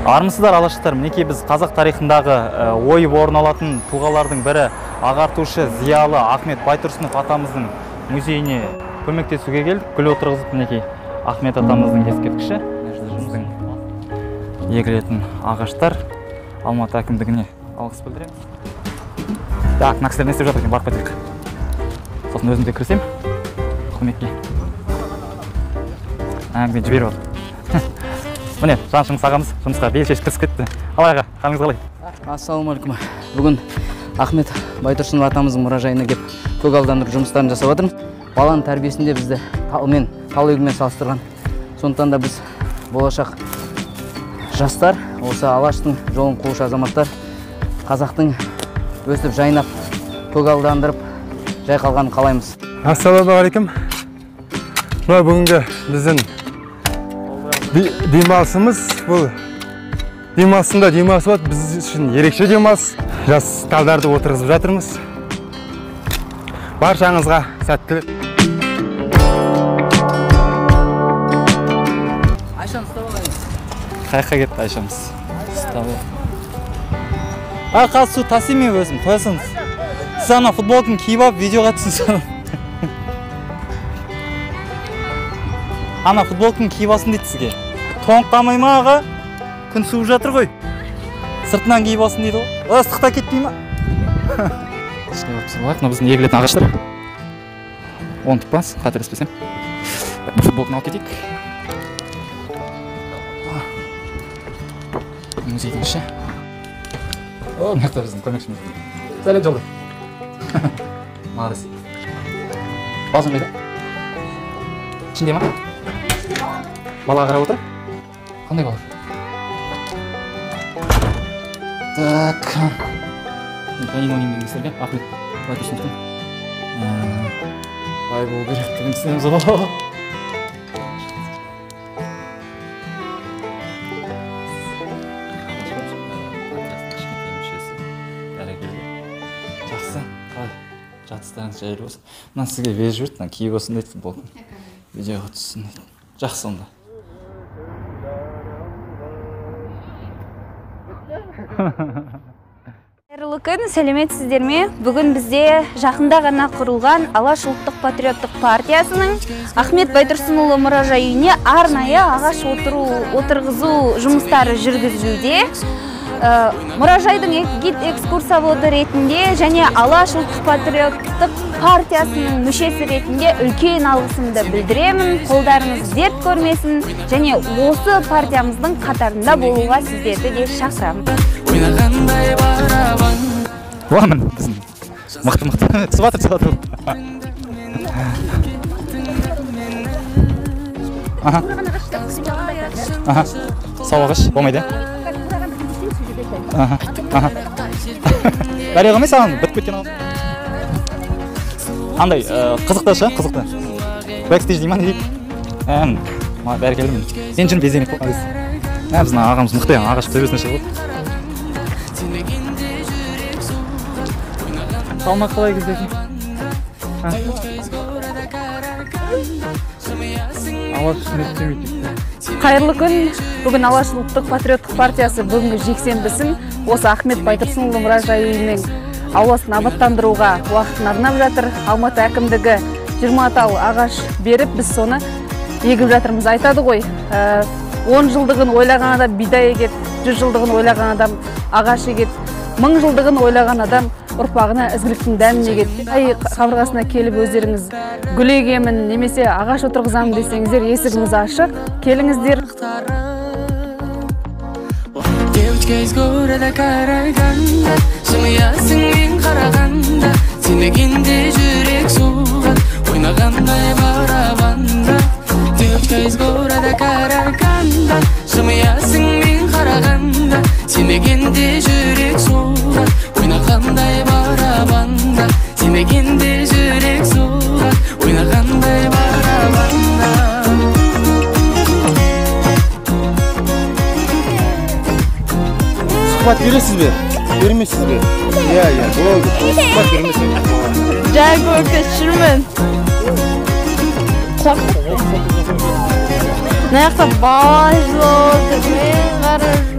Армысыздар алаштар, мінекей біз қазақ тарихындағы ойып орын алатын тұлғалардың бірі ағартушы зиялы Ахмет Байтұрсынов атамыздың музейіне көмектесуге келдік. Гүл отырғызып, мінекей Ахмет атамыздың ескерткіші. Егілетін ағаштар. Алматы әкімдігіне алғыс білдіреміз. Так, мына кісілер не істеп жатыр екен, барып қайтайық. Сосын өзім де кірсем көмекке. Әңгіме жіберіп отыр. Міне, жаншымыз ағамыз жұмысқа бел шешіп кірісіп кетті. Ал аға, қалыңыз қалай? Ассалаумалейкум. Бүгін Ахмет Байтұрсынов атамыздың мұражайына келіп көгалдандыру жұмыстарын жасап жатырмыз. Баланың тәрбиесінде бізді талмен, тал егімен салыстырған. Сондықтан да біз болашақ жастар, осы алаштың жолын қуушы азаматтар қазақтың өсіп жайнап, көгалдандырып жайқалғанын қалаймыз. Ассалаумағалейкум. Мына бүгінгі біздің демалысымыз, бұл демалысында демалыс болады, біз үшін ерекше демалыс. Жас талдарды отырғызып жатырмыз. Баршаңызға сәттілік. Айшам, ұстап алайын. Қайыққа кетті Айшамыз. Ұстап ал. Қазір су тасиме өзім, қоясыңыз. Сіз ана футболканы киіп алып, видеоға түсіңіз. Ана футболканы киіп алсын дейді сізге. Тоңып қалмай ма аға? Күн суып жатыр ғой. Сыртынан киіп алсын дейді ғой. Ыстықта кетпей ма? Ішіне барып салайық. Мына біздің егілетін ағаштар. Оны тұқпаңыз, қателеспесем. Футболканы алып кетейік. Музейдің іші. Мына жақта біздің көмекшіміз. Сәлем жолдай. Молодец. Базым қайда? Ішінде ма? Балаға қарап отыр? Қандай балар? Так. Пианино ойнаймын деген кісілерге Ахмет Байтұрсыновтың бай болу керектігін түсінеміз ғой. Жақсы, қалай? Жатыстарыңыз жайлы болсын. Мына сізге беріп жіберді, мына киіп olsun дейді футболканы. Видеоға түссін дейді. Жақсы онда. Қайырлы күн, сәлеметсіздер ме? Бүгін бізде жақында ғана құрылған Алаш ұлттық патриоттық партиясының Ахмет Байтұрсынұлы мұражай үйіне арнайы ағаш отырғызу жұмыстары жүргізілуде. Мұражайдың гид экскурсоводы ретінде және Алаш ұлттық патриоттық партиясының мүшесі ретінде үлкен алғысымды білдіремін. Қолдарыңыз дерт көрмесін және осы партиямыздың қатарында болуға сіздерді де шақырамын. Ламын біздің мықты түсіп жатыр. Сау ағаш болмайды. Бәрі қылмай саған бітіп кеткен ағаш. Андай қызықты шы, қызықты. Бэкстейдж деймін не дейді. Бәрі келдім. Сен жүрін безенек болған. Біздің ағамыз мықты, ағаш төбесіне шығып. Салмақ қалай кездесің? Алаш үшін істемейді. Қайырлы күн. Бүгін Алаш ұлттық патриоттық партиясы бүгінгі жексенбісін осы Ахмет Байтұрсынұлы мұражай үйінің ауласын абаттандыруға уақытын арнап жатыр. Алматы әкімдігі 20 тал ағаш беріп, біз соны егіп жатырмыз. Айтады ғой, 10 жылдығын ойлаған адам бидай егеді, 100 жылдығын ойлаған адам ағаш егеді, 1000 жылдығын ойлаған адам ұрпағына ізгіліктің дәмін егеді. Қабырғасына келіп өздеріңіз гүл егемін немесе ағаш отырғызамын десеңіздер, есігіміз ашық, келіңіздер. Девочка из города Караганда, жымиясың мен қарағанда, сенбегенде жүрек суға, ойнағандай барабанда. Девочка из города Караганда, жымиясың мен қарағанда, сенбегенде жүрек суға, ойнағандай барабанда. Сенбегенде жүрек суға, ойнағандай барабанда. Сұхбат бересіз бе? Бермейсіз бе? Иә, болды. Сұхбат бермейсіз. Жай көріп жүрмін. Құлақтық. Мына жақта бала жылы, мен қарап